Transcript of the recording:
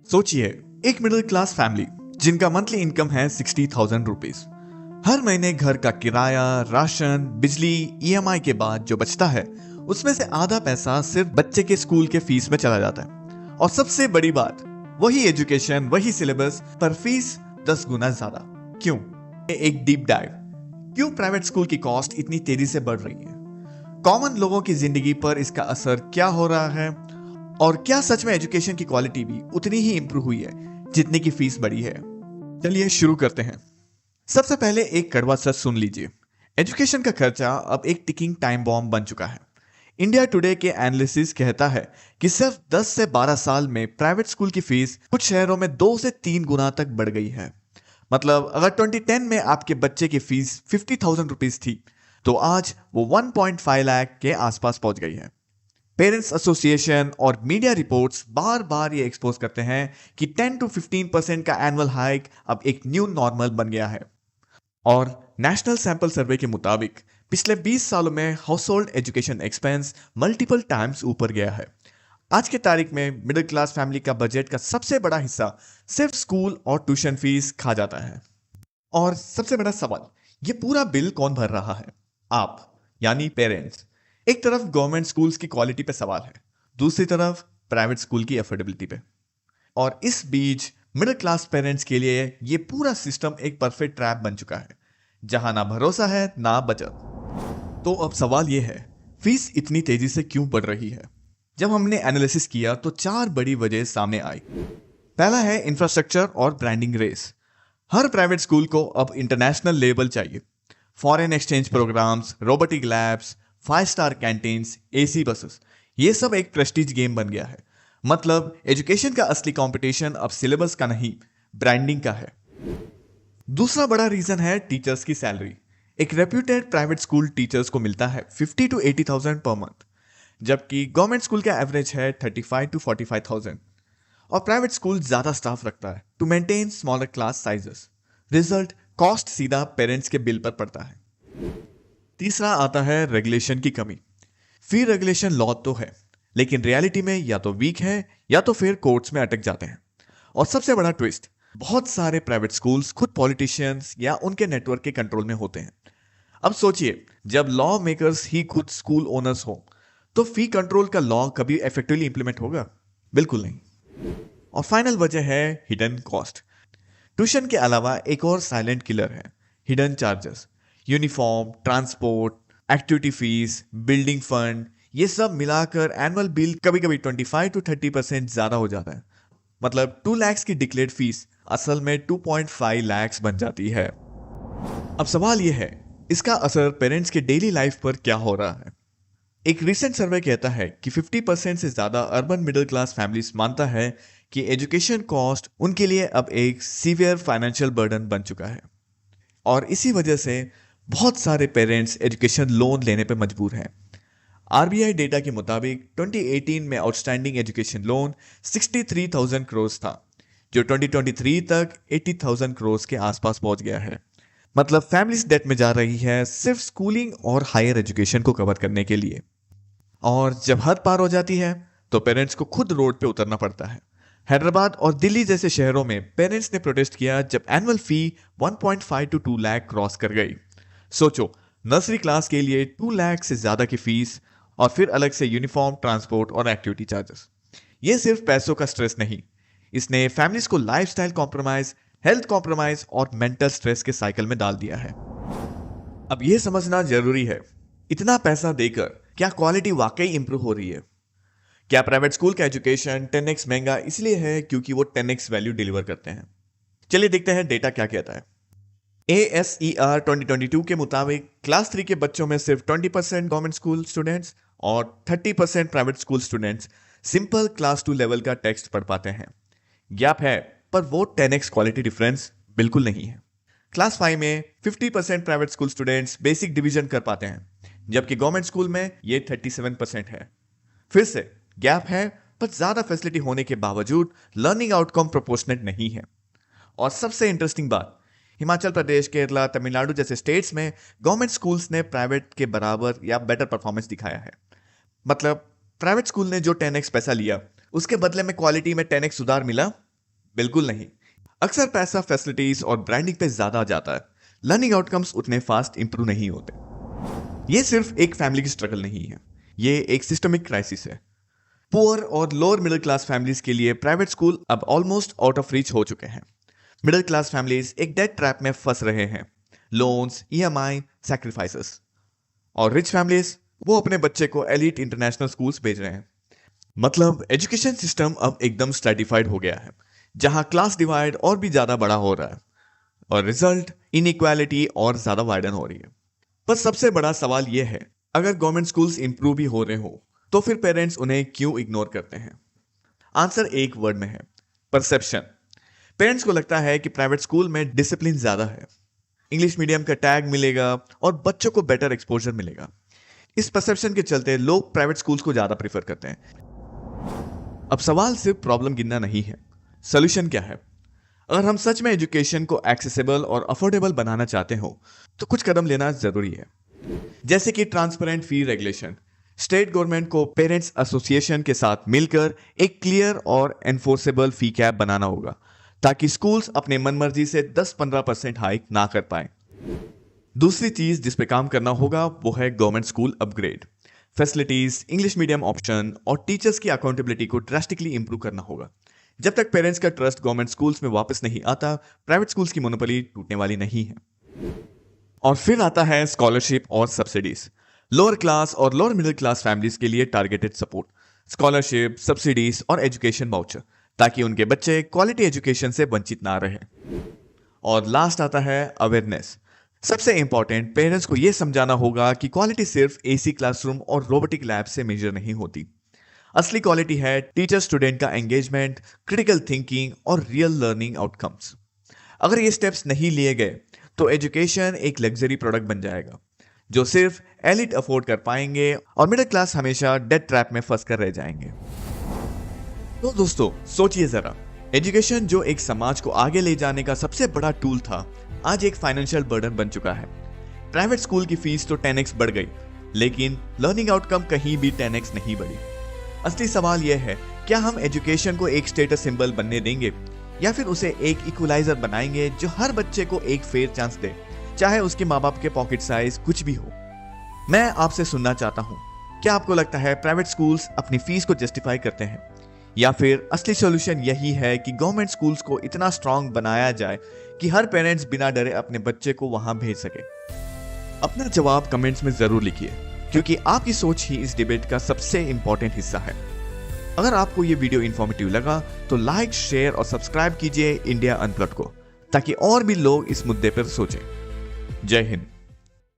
सोचिए, एक middle class family जिनका मंथली इनकम है 60,000 रुपीज। हर महीने घर का किराया, राशन, बिजली, ईएमआई के बाद जो बचता है उसमें से आधा पैसा सिर्फ बच्चे के स्कूल के फीस में चला जाता है। और सबसे बड़ी बात, वही एजुकेशन, वही सिलेबस, पर फीस 10 गुना ज्यादा। क्यों? एक डीप डाइव। क्यों प्राइवेट स्कूल की कॉस्ट इतनी तेजी से बढ़ रही है? कॉमन लोगों की जिंदगी पर इसका असर क्या हो रहा है? और क्या सच में एजुकेशन की क्वालिटी भी उतनी ही इंप्रूव हुई है जितनी की फीस बढ़ी है? चलिए शुरू करते हैं। सबसे पहले एक कड़वा सच सुन लीजिए। एजुकेशन का खर्चा अब एक टिकिंग टाइम बॉम्ब बन चुका है। इंडिया टुडे के एनालिसिस कहता है कि सिर्फ 10 से 12 साल में प्राइवेट स्कूल की फीस कुछ शहरों में 2 से 3 गुना तक बढ़ गई है। मतलब अगर 2010 में आपके बच्चे की फीस 50,000 रुपीज थी, तो आज वो 1.5 लाख के आसपास पहुंच गई है। पेरेंट्स एसोसिएशन और मीडिया रिपोर्ट्स बार बार ये एक्सपोज करते हैं कि 10 to 15% का एनुअल हाइक अब एक न्यू नॉर्मल बन गया है। और नेशनल सैंपल सर्वे के मुताबिक पिछले 20 सालों में house hold education expense multiple times ऊपर गया है। आज के तारीख में मिडिल क्लास फैमिली का बजट का सबसे बड़ा हिस्सा सिर्फ स्कूल और ट्यूशन फीस खा जाता है। और सबसे बड़ा सवाल, ये पूरा बिल कौन भर रहा है? आप, यानी पेरेंट्स। एक तरफ गवर्नमेंट स्कूल्स की क्वालिटी पे सवाल है, दूसरी तरफ प्राइवेट स्कूल की अफोर्डेबिलिटी पे। और इस बीच मिडिल क्लास पेरेंट्स के लिए ये पूरा सिस्टम एक परफेक्ट ट्रैप बन चुका है, जहां ना भरोसा है ना बचत। तो अब सवाल ये है, फीस इतनी तेजी से क्यों बढ़ रही है? जब हमने एनालिसिस किया तो 4 बड़ी वजह सामने आई। पहला है इंफ्रास्ट्रक्चर और ब्रांडिंग रेस। हर प्राइवेट स्कूल को अब इंटरनेशनल लेवल चाहिए। Foreign exchange programs, robotic labs, 5 star canteens, AC buses, ये सब एक प्रेस्टीज गेम बन गया है। मतलब एजुकेशन का असली कंपटीशन अब सिलेबस का नहीं, ब्रांडिंग का है। दूसरा बड़ा रीजन है टीचर्स की सैलरी। एक रेप्यूटेड प्राइवेट स्कूल टीचर्स को मिलता है 50 to 80,000 पर मंथ, जबकि गवर्नमेंट स्कूल का एवरेज है 35 to 45,000। और प्राइवेट स्कूल ज्यादा स्टाफ रखता है to maintain smaller class sizes. Result, cost सीधा पेरेंट्स के बिल पर पड़ता है। तीसरा आता है रेगुलेशन की कमी। फी रेगुलेशन लॉ तो है, लेकिन रियलिटी में या तो वीक है या तो फिर कोर्ट्स में अटक जाते हैं। और सबसे बड़ा ट्विस्ट, बहुत सारे प्राइवेट स्कूल्स खुद पॉलिटिशियंस या उनके नेटवर्क के कंट्रोल में होते हैं। अब सोचिए, जब लॉ मेकर्स ही खुद स्कूल ओनर्स हो, तो फी कंट्रोल का लॉ कभी इफेक्टिवली इंप्लीमेंट होगा? बिल्कुल नहीं। और फाइनल वजह है हिडन कॉस्ट। ट्यूशन के अलावा एक और साइलेंट किलर है hidden charges. Uniform, transport, activity fees, building fund, ये सब मिलाकर एनुअल बिल कभी कभी 25 to 30% ज्यादा हो जाता है। मतलब 2 लाख की डिक्लेयर्ड फीस असल में 2.5 लाख बन जाती है। अब सवाल यह है, इसका असर पेरेंट्स के डेली लाइफ पर क्या हो रहा है? एक रिसेंट सर्वे कहता है कि 50% से ज्यादा अर्बन मिडिल क्लास फैमिलीज मानता है कि एजुकेशन कॉस्ट उनके लिए अब एक सीवियर फाइनेंशियल बर्डन बन चुका है। और इसी वजह से बहुत सारे पेरेंट्स एजुकेशन लोन लेने पर मजबूर हैं। आरबीआई डेटा के मुताबिक 2018 में आउटस्टैंडिंग एजुकेशन लोन 63,000 करोड़ था, जो 2023 तक 80,000 करोड़ के आसपास पहुंच गया है। मतलब फैमिलीज डेट में जा रही है सिर्फ स्कूलिंग और हायर एजुकेशन को कवर करने के लिए। और जब हद पार हो जाती है तो पेरेंट्स को खुद रोड पे उतरना पड़ता है। हैदराबाद और दिल्ली जैसे शहरों में पेरेंट्स ने प्रोटेस्ट किया जब annual fee 1.5 to 2 lakh cross कर गई। सोचो, नर्सरी क्लास के लिए 2 लाख से ज्यादा की फीस, और फिर अलग से यूनिफॉर्म, ट्रांसपोर्ट और एक्टिविटी चार्जेस। ये सिर्फ पैसों का स्ट्रेस नहीं, इसने फैमिलीज को लाइफस्टाइल कॉम्प्रोमाइज, हेल्थ कॉम्प्रोमाइज और मेंटल स्ट्रेस के साइकिल में डाल दिया है। अब यह समझना जरूरी है, इतना पैसा देकर क्या क्वालिटी वाकई इंप्रूव हो रही है? क्या प्राइवेट स्कूल का एजुकेशन 10x महंगा इसलिए है क्योंकि वो 10x वैल्यू डिलीवर करते हैं? चलिए देखते हैं डेटा क्या कहता है। ASER 2022 के मुताबिक क्लास 3 के बच्चों में सिर्फ 20% गवर्नमेंट स्कूल स्टूडेंट्स और 30% private school students simple class 2 level का टेक्स्ट पढ़ पाते हैं। गैप है, पर वो 10x क्वालिटी डिफरेंस बिल्कुल नहीं है। क्लास 5 में 50% private school students basic division कर पाते हैं, जबकि गवर्नमेंट स्कूल में ये 37% है। फिर से गैप है, पर ज्यादा फैसिलिटी होने के बावजूद लर्निंग आउटकम प्रोपोर्शनेट नहीं है। और सबसे इंटरेस्टिंग बात, हिमाचल प्रदेश, केरला, तमिलनाडु जैसे स्टेट्स में गवर्नमेंट स्कूल्स ने प्राइवेट के बराबर या बेटर परफॉर्मेंस दिखाया है। मतलब प्राइवेट स्कूल ने जो 10x पैसा लिया, उसके बदले में क्वालिटी में 10x सुधार मिला? बिल्कुल नहीं। अक्सर पैसा फैसिलिटीज और ब्रांडिंग पे ज्यादा जाता है, लर्निंग आउटकम्स उतने फास्ट इंप्रूव नहीं होते। ये सिर्फ एक फैमिली की स्ट्रगल नहीं है, ये एक सिस्टमिक क्राइसिस है। पुअर और लोअर मिडिल क्लास फैमिलीज के लिए प्राइवेट स्कूल अब ऑलमोस्ट आउट ऑफ रीच हो चुके हैं। मिडिल क्लास फैमिलीज एक डेट ट्रैप में फंस रहे हैं, लोन्स, ईएमआई, सैक्रिफाइसेस। और रिच फैमिलीज वो अपने बच्चे को एलीट इंटरनेशनल स्कूल्स भेज रहे हैं। मतलब एजुकेशन सिस्टम अब एकदम स्ट्रेटिफाइड हो गया है, जहां क्लास डिवाइड और भी ज्यादा बड़ा हो रहा है और रिजल्ट इनइक्वालिटी और ज्यादा वाइडन हो रही है। पर सबसे बड़ा सवाल यह है, अगर गवर्नमेंट स्कूल्स इंप्रूव भी हो रहे हो तो फिर पेरेंट्स उन्हें क्यों इग्नोर करते हैं? आंसर एक वर्ड में है, परसेप्शन। पेरेंट्स को लगता है कि प्राइवेट स्कूल में डिसिप्लिन ज्यादा है, इंग्लिश मीडियम का टैग मिलेगा और बच्चों को बेटर एक्सपोजर मिलेगा। इस परसेप्शन के चलते लोग प्राइवेट स्कूल्स को ज्यादा प्रेफर करते हैं। अब सवाल सिर्फ प्रॉब्लम गिनना नहीं है, सोल्यूशन क्या है? अगर हम सच में एजुकेशन को एक्सेसिबल और अफोर्डेबल बनाना चाहते हो तो कुछ कदम लेना जरूरी है, जैसे कि ट्रांसपेरेंट फी रेगुलेशन। स्टेट गवर्नमेंट को पेरेंट्स एसोसिएशन के साथ मिलकर एक क्लियर और एनफोर्सेबल फी कैप बनाना होगा, ताकि स्कूल्स अपने मनमर्जी से 10-15% हाइक ना कर पाए। दूसरी चीज जिस पे काम करना होगा वो है government school upgrade. Facilities, English medium option और टीचर्स की अकाउंटेबिलिटी को ड्रास्टिकली इंप्रूव करना होगा। जब तक पेरेंट्स का ट्रस्ट गवर्नमेंट स्कूल्स में वापस नहीं आता, प्राइवेट स्कूल्स की मोनोपोली टूटने वाली नहीं है। और फिर आता है स्कॉलरशिप और सब्सिडीज। लोअर क्लास और लोअर मिडिल क्लास फैमिलीज के लिए टारगेटेड सपोर्ट, स्कॉलरशिप, सब्सिडीज और एजुकेशन वाउचर, ताकि उनके बच्चे क्वालिटी एजुकेशन से वंचित ना रहे। और लास्ट आता है अवेयरनेस। सबसे इंपॉर्टेंट, पेरेंट्स को यह समझाना होगा कि क्वालिटी सिर्फ एसी क्लासरूम और रोबोटिक लैब से मेजर नहीं होती। असली क्वालिटी है टीचर स्टूडेंट का एंगेजमेंट, क्रिटिकल थिंकिंग और रियल लर्निंग आउटकम्स। अगर ये स्टेप्स नहीं लिए गए तो एजुकेशन एक लग्जरी प्रोडक्ट बन जाएगा जो सिर्फ एलिट अफोर्ड कर पाएंगे और मिडिल क्लास हमेशा डेट ट्रैप में फंस कर रह जाएंगे। तो दोस्तों सोचिए जरा, एजुकेशन जो एक समाज को आगे ले जाने का सबसे बड़ा टूल था, आज एक फाइनेंशियल बर्डन बन चुका है। प्राइवेट स्कूल की फीस तो 10x बढ़ गई, लेकिन लर्निंग आउटकम कहीं भी 10x नहीं बढ़ी। असली सवाल यह है, क्या हम एजुकेशन को एक स्टेटस सिंबल बनने देंगे या फिर उसे एक इक्वलाइजर बनाएंगे जो हर बच्चे को एक फेयर चांस दे, चाहे उसके माँ बाप के पॉकेट साइज कुछ भी हो? मैं आपसे सुनना चाहता हूँ, क्या आपको लगता है प्राइवेट स्कूल्स अपनी फीस को जस्टिफाई करते हैं, या फिर असली सॉल्यूशन यही है कि गवर्नमेंट स्कूल्स को इतना स्ट्रांग बनाया जाए कि हर पेरेंट्स बिना डरे अपने बच्चे को वहां भेज सके? अपना जवाब कमेंट्स में जरूर लिखिए, क्योंकि आपकी सोच ही इस डिबेट का सबसे इंपॉर्टेंट हिस्सा है। अगर आपको ये वीडियो इंफॉर्मेटिव लगा तो लाइक, शेयर और सब्सक्राइब कीजिए इंडिया अनप्लग्ड को, ताकि और भी लोग इस मुद्दे पर सोचें। जय हिंद।